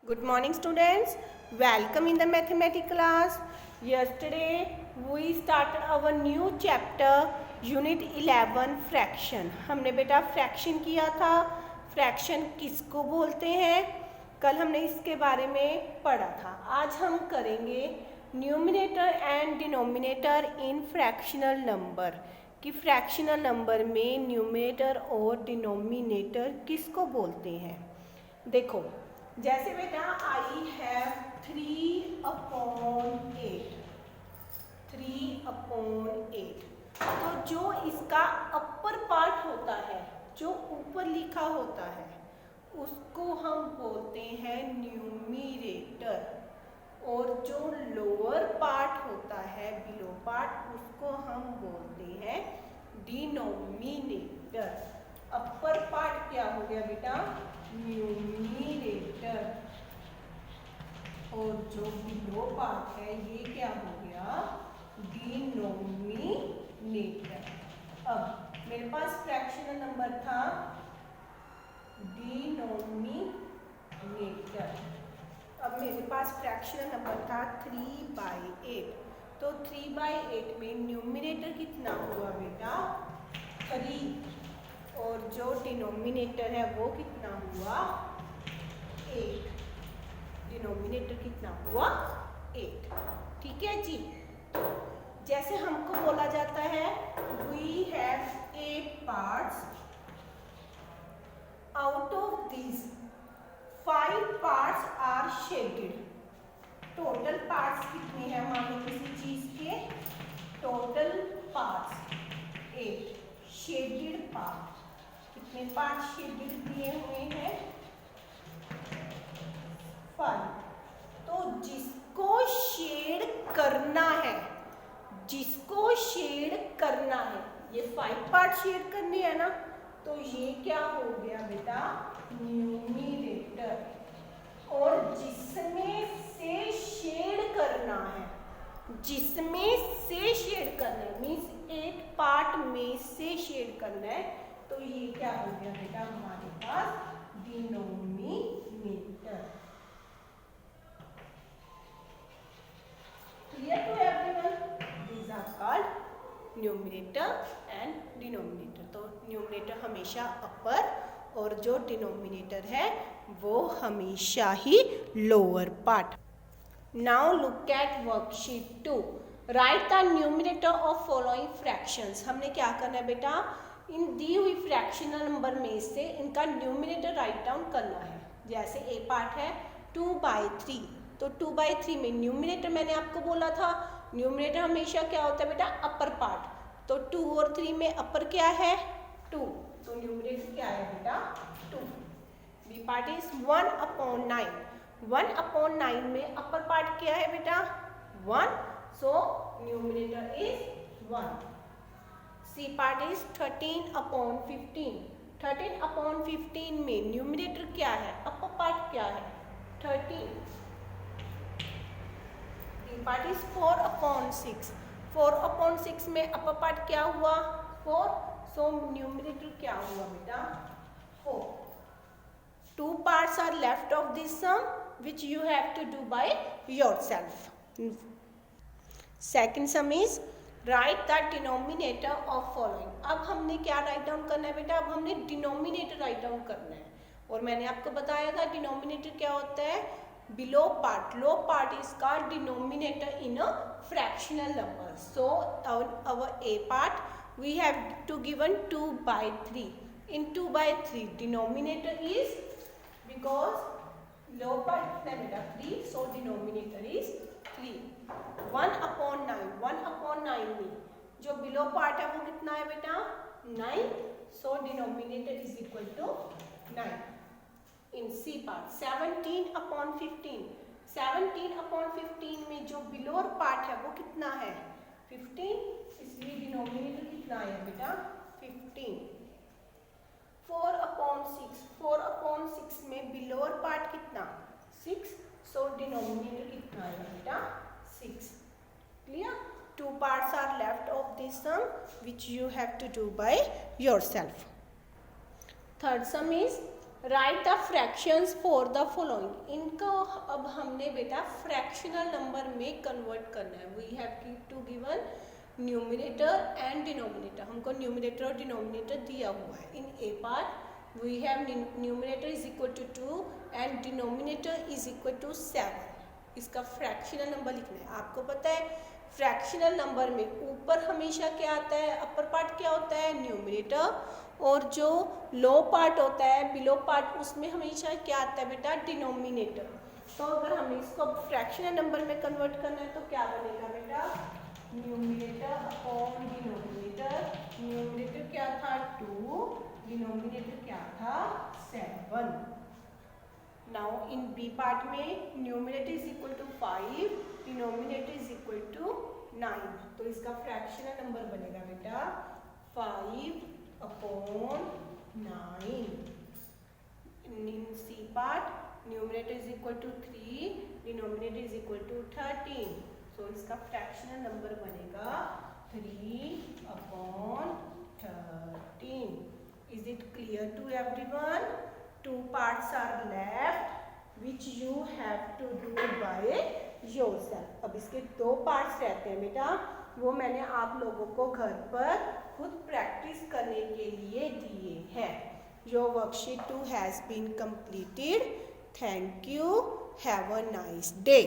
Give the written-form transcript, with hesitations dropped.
Good morning students, welcome in the mathematics class. Yesterday we started our new chapter unit 11 fraction. हमने बेटा fraction किया था. fraction किसको बोलते हैं कल हमने इसके बारे में पढ़ा था. आज हम करेंगे numerator and denominator in fractional number कि फ्रैक्शनल नंबर में न्यूमिनेटर और डिनोमिनेटर किसको बोलते हैं. देखो जैसे बेटा आई हैव 3/8 तो जो इसका अपर पार्ट होता है जो ऊपर लिखा होता है उसको हम बोलते हैं न्यूमिनेटर और जो लोअर पार्ट होता है बिलो पार्ट उसको हम बोलते हैं डिनोमिनेटर. अपर पार्ट क्या हो गया बेटा न्यूमिनेटर और जो बिलो पार्ट है ये क्या हो गया डिनोमिनेटर. अब मेरे पास फ्रैक्शनल नंबर था डिनोमिनेटर. अब मेरे पास फ्रैक्शनल नंबर था 3/8 तो 3/8 में न्यूमिनेटर कितना हुआ बेटा 3 और जो डिनोमिनेटर है वो कितना हुआ 8. डिनोमिनेटर कितना हुआ 8. ठीक है जी. जैसे हमको बोला जाता है we have 8 parts out of this 5 parts are shaded. Total parts कितने हैं मान लो किसी चीज के टोटल पार्ट्स 8. शेडेड पार्ट कितने पार्ट शेडेड दिए हुए हैं 5. तो जिसको शेड करना है ये 5 पार्ट शेड करने हैं ना तो ये क्या हो गया बेटा न्यूमिनेटर. और जिसमें से शेड करना है मीन्स 8 पार्ट में से शेड करना है तो ये क्या हो गया बेटा हमारे पास denominator. Clear to everyone. These are called numerator and denominator. तो न्यूमिनेटर हमेशा अपर और जो डिनोमिनेटर है वो हमेशा ही lower part. Now look at worksheet 2. Write the numerator of following fractions. हमने क्या करना है बेटा इन दी हुई फ्रैक्शनल नंबर में से इनका न्यूमिनेटर राइट डाउन करना है. जैसे ए पार्ट है 2/3 तो 2/3 में न्यूमिनेटर मैंने आपको बोला था न्यूमिनेटर हमेशा क्या होता है बेटा अपर पार्ट. तो 2 और 3 में अपर क्या है 2 तो न्यूमिनेटर क्या है बेटा 2. B part is 1/9. 1/9 में अपर पार्ट क्या है बेटा 1 so numerator is 1. C part is 13/15. 13/15 में न्यूमिनेटर क्या है अपर पार्ट क्या है 13. D part is 4/6. 4/6 में अपर पार्ट क्या हुआ 4 सो न्यूमिनेटर क्या हुआ बेटा 4. 2 parts are left of this sum which you have to do by yourself. Second sum is write the denominator of following. अब हमने क्या राइट डाउन करना है बेटा अब हमने डिनोमिनेटर राइट डाउन करना है. और मैंने आपको बताया था डिनोमिनेटर क्या होता है below part. Low part is called denominator in a fractional number. So our a part we have to given 2/3. in 2/3 denominator is because lower part कितना है बेटा 3 so denominator is 3. 1/9 में जो बिलो पार्ट है वो कितना है बेटा 9 so denominator is equal to 9. in C part 17/15. 17/15 में जो बिलोअर पार्ट है वो कितना है 15 इसलिए डिनोमिनेटर कितना है बेटा 15. 4/6. 4/6 में बिलोअर पार्ट कितना 6 सो डिनोमिनेटर कितना है बेटा 6. Clear. 2 parts are left of this sum which you have to do by yourself. Third sum is right the fractions for the following. इनको अब हमने बेटा फ्रैक्शनल नंबर में कन्वर्ट करना है। We have to given numerator and denominator. हमको numerator और denominator दिया हुआ है। In A part we have numerator is equal to 2 and denominator is equal to 7। इसका फ्रैक्शनल नंबर लिखना है। आपको पता है फ्रैक्शनल नंबर में ऊपर हमेशा क्या आता है, अपर पार्ट क्या होता है, न्यूमिनेटर, और जो लो पार्ट होता है, बिलो पार्ट, उसमें हमेशा क्या आता है बेटा, डिनोमिनेटर। तो अगर हमें इसको फ्रैक्शनल नंबर में कन्वर्ट करना है तो क्या बनेगा बेटा, न्यूमिनेटर अपॉन डिनोमिनेटर। न्यूमिनेटर क्या था 2, डिनोमिनेटर क्या था 7। नाउ इन बी पार्ट में numerator is equal to 5, denominator is equal to 9। तो इसका फ्रैक्शनल नंबर बनेगा बेटा 5 upon 9। In C part numerator is equal to 3, denominator is equal to 13। So इसका फ्रैक्शनल नंबर बनेगा 3 upon 13। Is it clear to everyone? 2 parts are left which you have to do by yourself। अब इसके 2 parts रहते हैं बेटा, वो मैंने आप लोगों को घर पर खुद प्रैक्टिस करने के लिए दिए हैं। Your worksheet 2 has been completed. Thank you. Have a nice day.